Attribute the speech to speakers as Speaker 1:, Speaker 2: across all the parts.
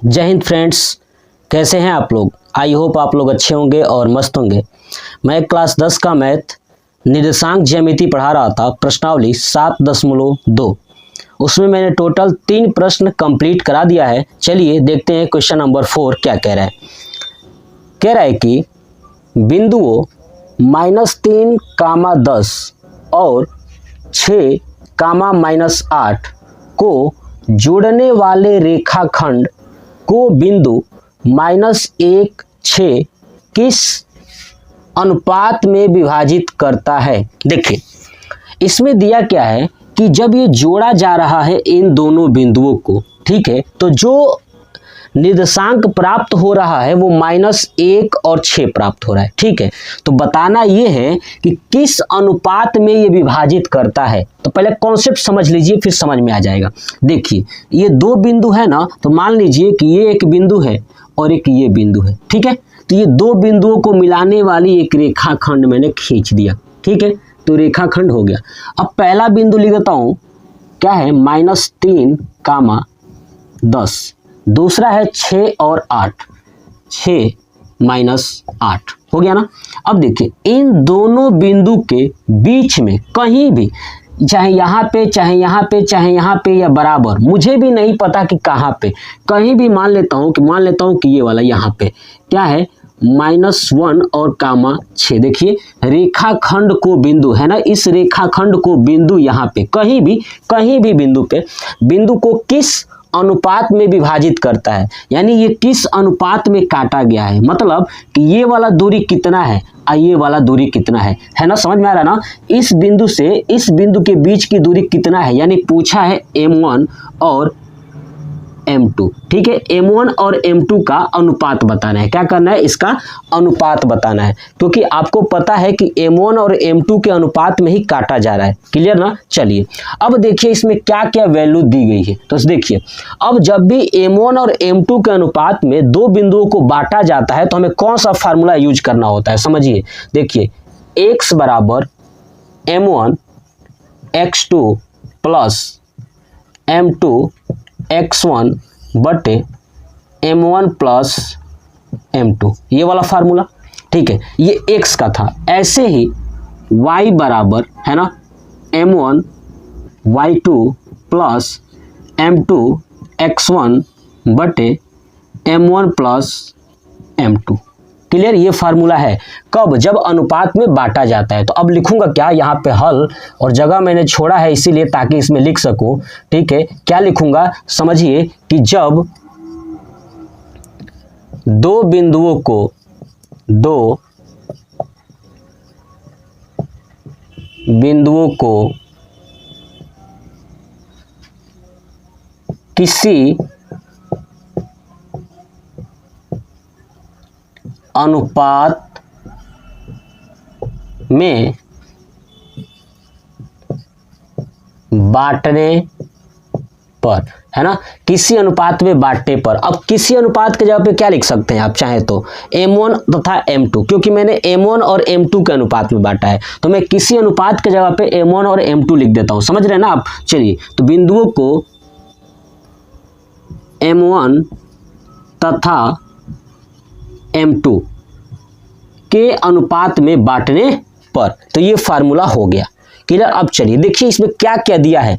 Speaker 1: जय हिंद फ्रेंड्स, कैसे हैं आप लोग। आई होप आप लोग अच्छे होंगे और मस्त होंगे। मैं क्लास 10 का मैथ निर्देशांक ज्यामिति पढ़ा रहा था, प्रश्नावली 7.2। उसमें मैंने टोटल 3 प्रश्न कंप्लीट करा दिया है। चलिए देखते हैं क्वेश्चन नंबर 4 क्या कह रहा है। कह रहा है कि बिंदुओं -3, 10 और 6, -8 को जोड़ने वाले रेखाखंड को बिंदु -1, 6 किस अनुपात में विभाजित करता है। देखिए इसमें दिया क्या है कि जब ये जोड़ा जा रहा है इन दोनों बिंदुओं को, ठीक है, तो जो निर्देशांक प्राप्त हो रहा है वो -1 और 6 प्राप्त हो रहा है, ठीक है। तो बताना ये है कि किस अनुपात में ये विभाजित करता है। तो पहले कॉन्सेप्ट समझ लीजिए, फिर समझ में आ जाएगा। देखिए ये 2 बिंदु है ना, तो मान लीजिए कि ये एक बिंदु है और एक ये बिंदु है, ठीक है। तो ये 2 बिंदुओं को मिलाने वाली एक रेखाखंड मैंने खींच दिया, ठीक है, तो रेखाखंड हो गया। अब पहला बिंदु लिख देता हूं, क्या है, -3, 10। दूसरा है 6 और 8, 6 -8 हो गया ना। अब देखिए इन दोनों बिंदु के बीच में कहीं भी, चाहे यहाँ पे, चाहे यहाँ पे, चाहे यहाँ पे, या बराबर, मुझे भी नहीं पता कि कहाँ पे, कहीं भी मान लेता हूँ कि ये वाला यहाँ पे क्या है, -1 और 6। देखिए रेखाखंड को बिंदु है ना, इस रेखाखंड को बिंदु यहाँ पे कहीं भी बिंदु पे, बिंदु को किस अनुपात में विभाजित करता है, यानी ये किस अनुपात में काटा गया है, मतलब कि ये वाला दूरी कितना है और ये वाला दूरी कितना है ना, समझ में आ रहा है ना। इस बिंदु से इस बिंदु के बीच की दूरी कितना है, यानी पूछा है M1 और M2, ठीक है। M1 और M2 का अनुपात बताना है। क्या करना है, इसका अनुपात बताना है, क्योंकि आपको पता है कि M1 और M2 के अनुपात में ही काटा जा रहा है। क्लियर ना। चलिए अब देखिए इसमें क्या क्या वैल्यू दी गई है। तो देखिए अब जब भी M1 और M2 के अनुपात में 2 बिंदुओं को बांटा जाता है तो हमें कौन सा फार्मूला यूज करना होता है, समझिए। देखिए x बराबर M1 x2 plus M2 x1 बटे M1 प्लस M2, ये वाला फार्मूला, ठीक है, ये x का था। ऐसे ही y बराबर है ना M1 y2 plus M2 x1 बटे M1 प्लस M2। क्लियर, ये फार्मूला है कब, जब अनुपात में बांटा जाता है। तो अब लिखूंगा क्या, यहाँ पे हल और जगह मैंने छोड़ा है इसीलिए ताकि इसमें लिख सकूं, ठीक है। क्या लिखूंगा, समझिए कि जब 2 बिंदुओं को किसी अनुपात में बांटने पर, है ना, किसी अनुपात में बांटने पर। अब किसी अनुपात के जगह पे क्या लिख सकते हैं आप चाहे तो M1 तथा M2, क्योंकि मैंने M1 और M2 के अनुपात में बांटा है, तो मैं किसी अनुपात के जगह पे M1 और M2 लिख देता हूं। समझ रहे हैं ना आप। चलिए तो बिंदुओं को M1 तथा M2 के अनुपात में बांटने पर, तो ये फार्मूला हो गया। क्लियर। अब चलिए देखिए इसमें क्या क्या दिया है।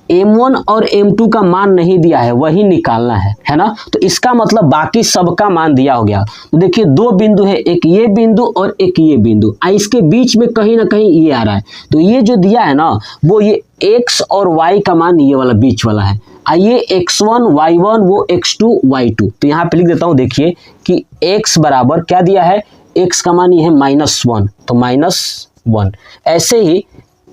Speaker 1: M1 और M2 का मान नहीं दिया है, वही निकालना है ना। तो इसका मतलब बाकी सबका मान दिया हो गया। तो देखिए 2 बिंदु है, एक ये बिंदु और एक ये बिंदु, इसके बीच में कहीं ना कहीं ये आ रहा है। तो ये जो दिया है ना, वो ये x और y का मान ये वाला बीच वाला है, ये x1 y1 वो x2 y2। तो यहाँ पे लिख देता हूँ, देखिए कि x बराबर क्या दिया है, x का मान ये है -1, तो -1। ऐसे ही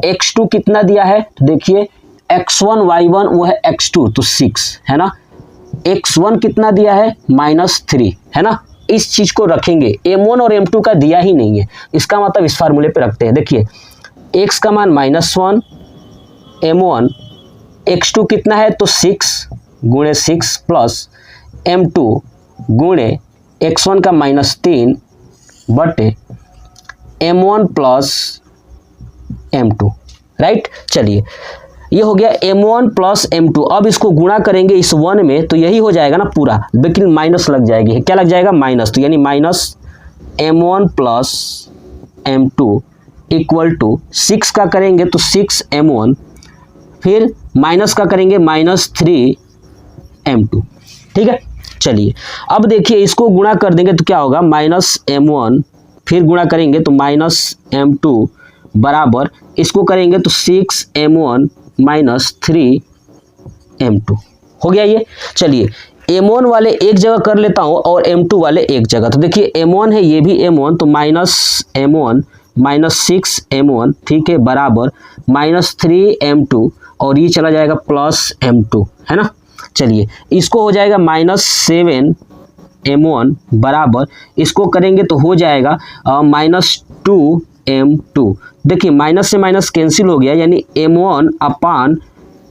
Speaker 1: x2 कितना दिया है, तो देखिए x1 y1 वो है x2, तो 6 है ना। x1 कितना दिया है, -3 है ना। इस चीज को रखेंगे, M1 और M2 का दिया ही नहीं है, इसका मतलब इस फार्मूले पे रखते हैं। देखिए x का मान -1, M1, x2 कितना है, तो 6 गुणे 6 प्लस M2 गुणे x1 का -3 बटे M1 प्लस M2, राइट। चलिए ये हो गया m1 प्लस m2। अब इसको गुणा करेंगे इस 1 में तो यही हो जाएगा ना पूरा, लेकिन माइनस लग जाएगी। क्या लग जाएगा? माइनस। तो यानी minus m1 plus m2 equal to 6 का करेंगे तो 6m1, फिर माइनस का करेंगे माइनस 3m2। ठीक है, चलिए अब देखिए इसको गुणा कर देंगे तो क्या होगा? माइनस m1 फिर गुणा करेंगे तो माइनस m2 बराबर इसको करेंगे तो 6m1 माइनस 3m2 हो गया ये। चलिए m1 वाले एक जगह कर लेता हूँ और m2 वाले एक जगह। तो देखिए m1 है, ये भी m1, तो माइनस m1 माइनस 6m1, ठीक है, बराबर माइनस 3m2 और ये चला जाएगा प्लस m2, है ना। चलिए इसको हो जाएगा माइनस 7m1 बराबर इसको करेंगे तो हो जाएगा माइनस 2m2। देखिए माइनस से माइनस कैंसिल हो गया, यानी m1 अपान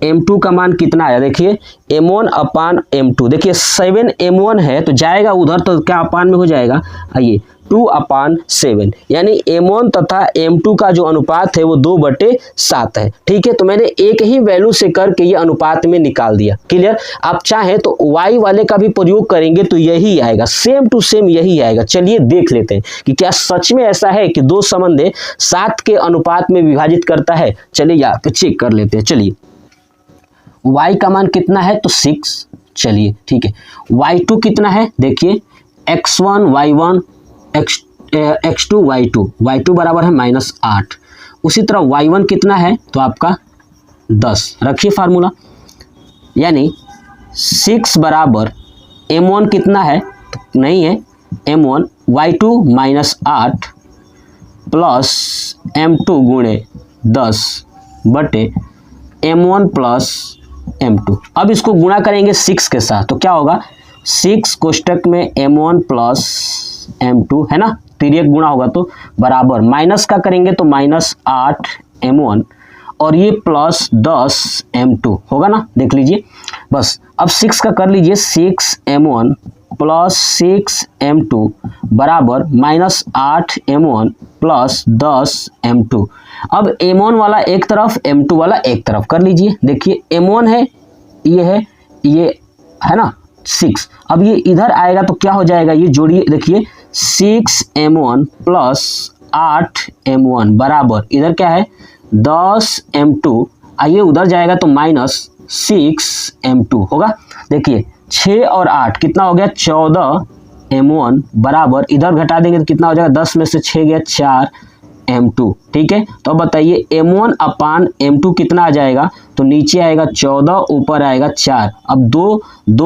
Speaker 1: m2 का मान कितना आया? देखिए m1 अपान m2, देखिए 7m1 है तो जाएगा उधर, तो क्या अपान में हो जाएगा? आइए 2/7, यानी m1 तथा m2 का जो अनुपात है वो 2/7 है। ठीक है, तो मैंने एक ही वैल्यू से करके ये अनुपात में निकाल दिया। क्लियर? आप चाहें तो y वाले का भी प्रयोग करेंगे तो यही आएगा, सेम टू सेम यही आएगा। चलिए देख लेते हैं कि क्या सच में ऐसा है कि दो संबंध 7 के अनुपात में विभाजित करता है। चलिए यहाँ पे चेक कर लेते हैं। चलिए y का मान कितना है? तो 6। चलिए ठीक है, y2 कितना है? देखिए x1 y1 x2 y2 बराबर है -8। उसी तरह y1 कितना है? तो आपका 10। रखिए फार्मूला, यानी 6 बराबर m1 कितना है? तो नहीं है m1 y2 -8 प्लस m2 गुणे 10 बटे m1 प्लस m2। अब इसको गुणा करेंगे 6 के साथ तो क्या होगा? 6 कोष्टक में m1 प्लस m2, है ना, तिर्यक गुणा होगा तो बराबर माइनस का करेंगे तो -8m1 और ये प्लस 10m2 होगा ना। देख लीजिए बस, अब 6 का कर लीजिए, 6m1 प्लस 6m2 बराबर -8m1 प्लस 10m2। अब m1 वाला एक तरफ, m2 वाला एक तरफ कर लीजिए। देखिए m1 है, ये है ना 6। अब ये इधर आएगा तो क्या हो जाएगा? ये जोड़िए, देखिए 6m1 प्लस 8m1 बराबर इधर क्या है? 10m2। आइए उधर जाएगा तो -6m2 होगा। देखिए 6 और 8 कितना हो गया? 14m1 बराबर इधर घटा देंगे तो कितना हो जाएगा? 10 में से 6 गया 4m2। ठीक है, तो अब बताइए m1 अपान m2 कितना आ जाएगा? तो नीचे आएगा 14, ऊपर आएगा 4। अब 2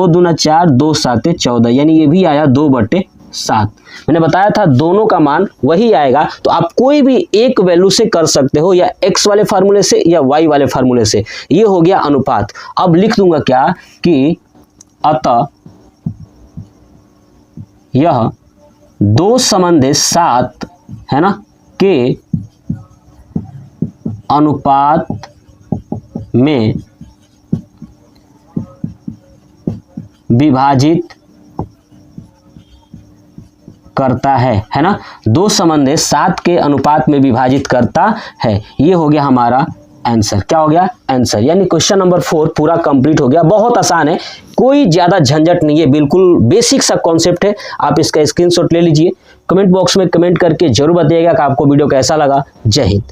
Speaker 1: दूना 4, 2 7 14, यानी ये भी आया 2/7। मैंने बताया था दोनों का मान वही आएगा। तो आप कोई भी एक वैल्यू से कर सकते हो, या x वाले फार्मूले से या y वाले फार्मूले से। ये हो गया अनुपात। अब लिख दूंगा क्या कि अतः यह दो संबंध 7, है ना, के अनुपात में विभाजित करता है ना। दो संबंध 7 के अनुपात में विभाजित करता है। ये हो गया हमारा आंसर। क्या हो गया? आंसर। यानी क्वेश्चन नंबर 4 पूरा कंप्लीट हो गया। बहुत आसान है, कोई ज़्यादा झंझट नहीं है, बिल्कुल बेसिक सा कॉन्सेप्ट है। आप इसका स्क्रीनशॉट ले लीजिए, कमेंट बॉक्स में कमेंट करके जरूर बताइएगा कि आपको वीडियो कैसा लगा। जय हिंद।